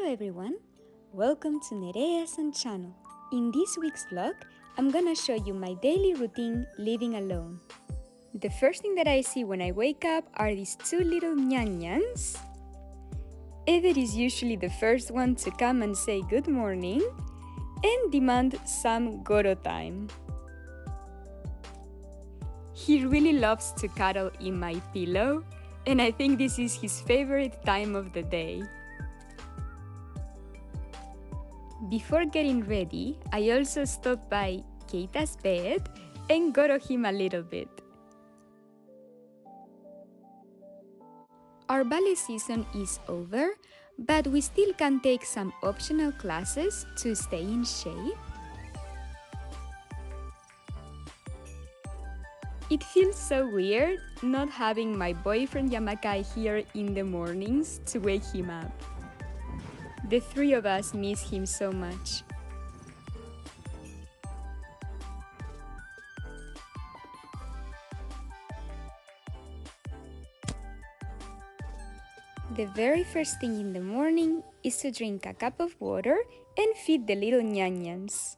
everyone, welcome to Nerea Channel. In this week's vlog, I'm gonna show you my daily routine living alone. The first thing that I see when I wake up are these two little nyanyans. Eder is usually the first one to come and say good morning and demand some goro time. He really loves to cuddle in my pillow, and I think this is his favorite time of the day. Before getting ready, I also stopped by Keita's bed and goro him a little bit. Our ballet season is over, but we still can take some optional classes to stay in shape. It feels so weird not having my boyfriend Yamakai here in the mornings to wake him up. The three of us miss him so much. The very first thing in the morning is to drink a cup of water and feed the little nyanyans.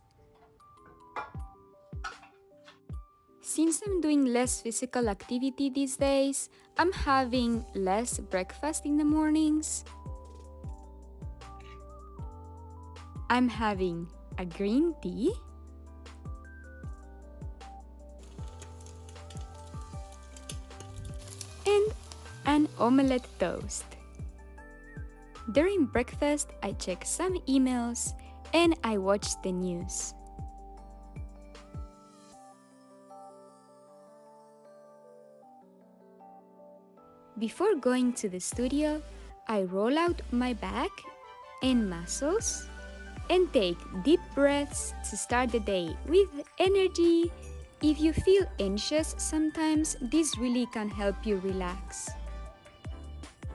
Since I'm doing less physical activity these days, I'm having less breakfast in the mornings. I'm having a green tea and an omelette toast. During breakfast, I check some emails and I watch the news. Before going to the studio, I roll out my back and muscles and take deep breaths to start the day with energy. If you feel anxious sometimes, this really can help you relax.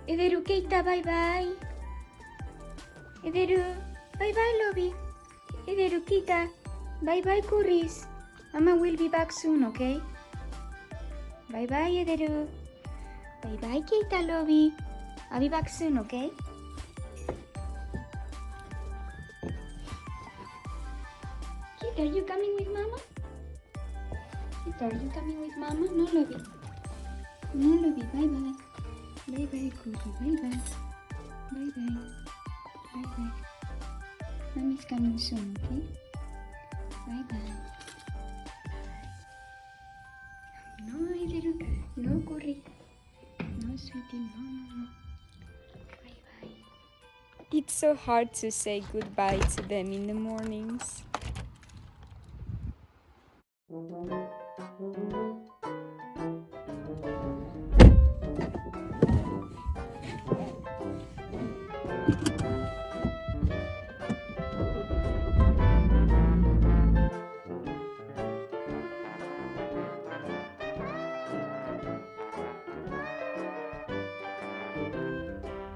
Ederu, Keita, bye-bye. Ederu, bye-bye, Lobby. Ederu, Keita, bye-bye, Curris. Mama will be back soon, okay? Bye-bye, Ederu. Bye-bye, Keita, Lobby. I'll be back soon, okay? Keita, are you coming with Mama? Keita, are you coming with Mama? No, Lobby. No, Lobby, bye-bye. Bye-bye, Cookie, bye-bye. Bye-bye. Bye-bye. Mommy's coming soon, okay? Bye-bye. No, little, no, Cookie. No, sweetie, no. Bye-bye. It's so hard to say goodbye to them in the mornings.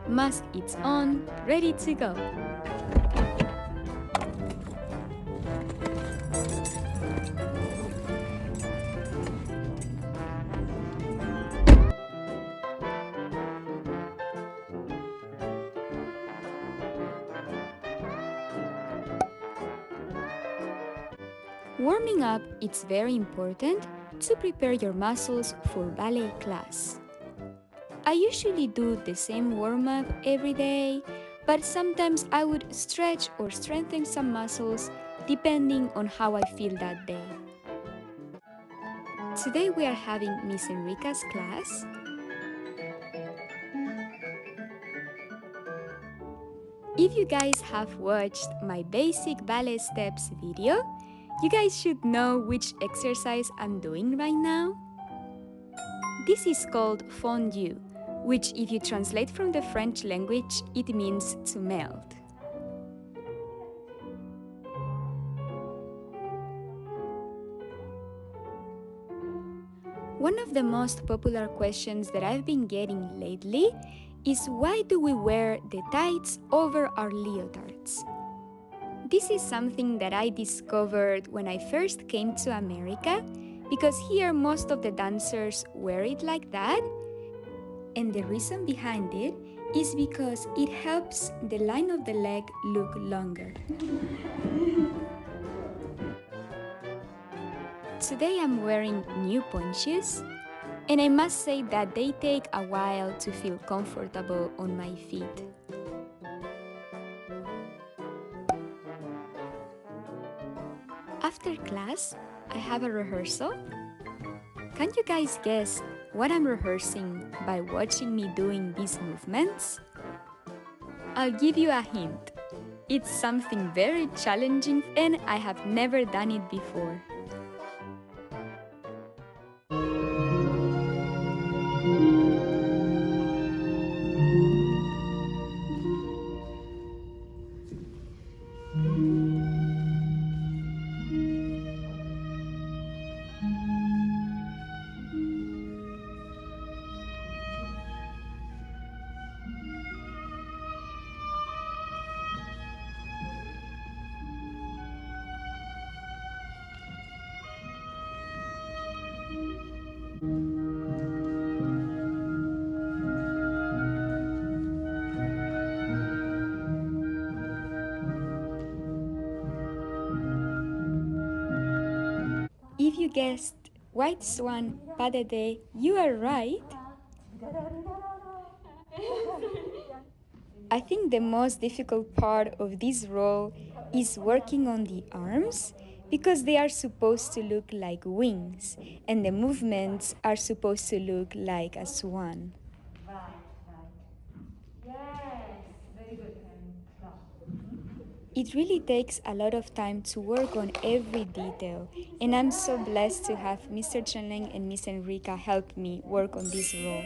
Mask it's on, ready to go. Warming up, it's very important to prepare your muscles for ballet class. I usually do the same warm-up every day, but sometimes I would stretch or strengthen some muscles depending on how I feel that day. Today we are having Miss Enrica's class. If you guys have watched my basic ballet steps video, you guys should know which exercise I'm doing right now. This is called Fondue, which if you translate from the French language, it means to melt. One of the most popular questions that I've been getting lately is why do we wear the tights over our leotards? This is something that I discovered when I first came to America, because here most of the dancers wear it like that, and the reason behind it is because it helps the line of the leg look longer. Today I'm wearing new pointe shoes, and I must say that they take a while to feel comfortable on my feet. After class, I have a rehearsal. Can you guys guess what I'm rehearsing by watching me doing these movements? I'll give you a hint. It's something very challenging and I have never done it before. If you guessed White Swan Pas de Deux, you are right. I think the most difficult part of this role is working on the arms because they are supposed to look like wings and the movements are supposed to look like a swan. It really takes a lot of time to work on every detail, and I'm so blessed to have Mr. Chanleng and Miss Enrica help me work on this role.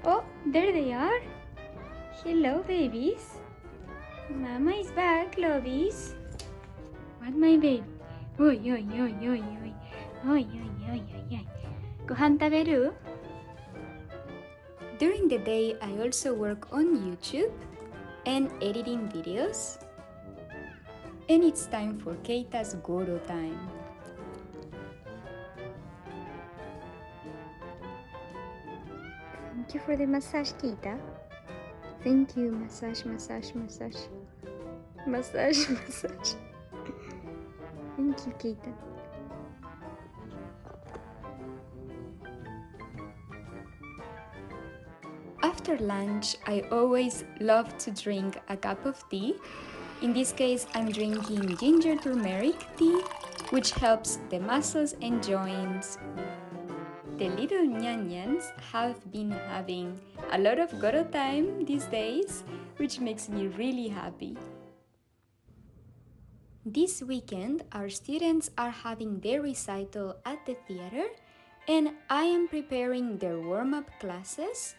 Oh, there they are. Hello, babies. Mama is back, lovies. What, my baby? Oi, oi, oi, oi, oi. Oi, oi, oi, oi, oi. Gohan taberu? During the day, I also work on YouTube and editing videos. And it's time for Keita's Goro time. Thank you for the massage, Keita. Thank you. Massage, massage, massage. Massage, massage. Thank you, Keita. After lunch, I always love to drink a cup of tea. In this case, I'm drinking ginger turmeric tea, which helps the muscles and joints. The little nyanyans have been having a lot of Goro time these days, which makes me really happy. This weekend, our students are having their recital at the theater, and I am preparing their warm-up classes.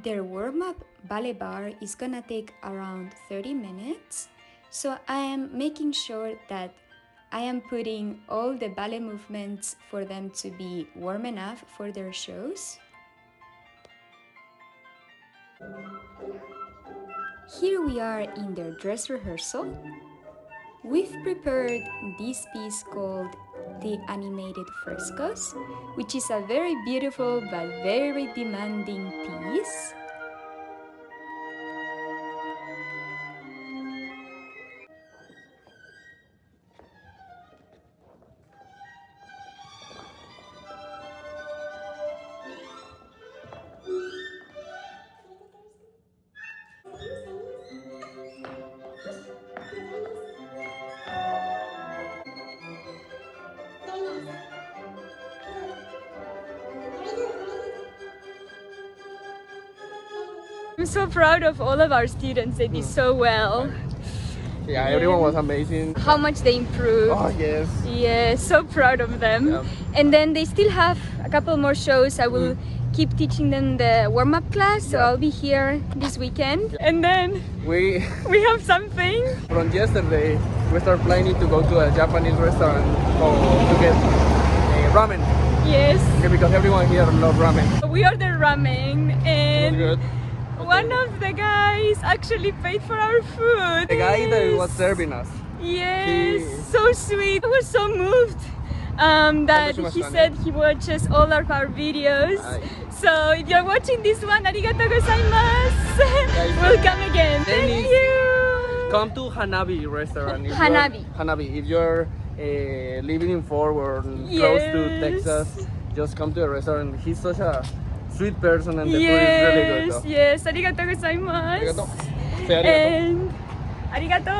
Their warm-up ballet bar is gonna take around 30 minutes, so I am making sure that I am putting all the ballet movements for them to be warm enough for their shows. Here we are in their dress rehearsal. We've prepared this piece called the animated frescoes, which is a very beautiful but very demanding piece. I'm so proud of all of our students. They did so well. Yeah, everyone was amazing. How much they improved. Oh, yes. Yeah, so proud of them. Yeah. And then they still have a couple more shows. I will keep teaching them the warm-up class, so I'll be here this weekend. And then we have something. From yesterday, we start planning to go to a Japanese restaurant to get ramen. Yes. Okay, because everyone here loves ramen. We ordered ramen and It was good. one of the guys actually paid for our food. The guy that was serving us. Yes, so sweet. I was so moved. that he said he watches all of our videos. So if you're watching this one, ありがとうございます。We'll come again. Thank you. Come to Hanabi restaurant. Hanabi. Hanabi. If you're living in Fort Worth, close to Texas, just come to the restaurant. He's such a sweet person and the food is really good. Though. Yes, ありがとうございます。ありがとう。Say ありがとう。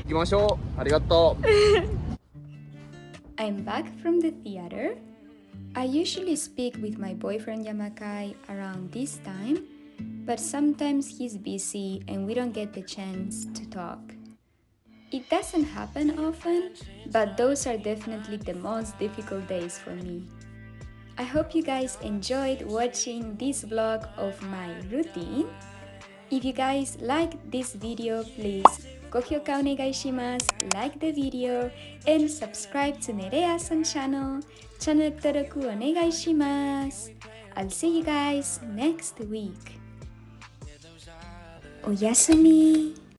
行きましょう。ありがとう。I'm back from the theater. I usually speak with my boyfriend Yamakai around this time, but sometimes he's busy and we don't get the chance to talk. It doesn't happen often, but those are definitely the most difficult days for me. I hope you guys enjoyed watching this vlog of my routine. If you guys like this video, please ご評価お願いします。Like the video and subscribe to ネレアさんChannel。チャンネル登録お願いします。I'll see you guys next week. おやすみ。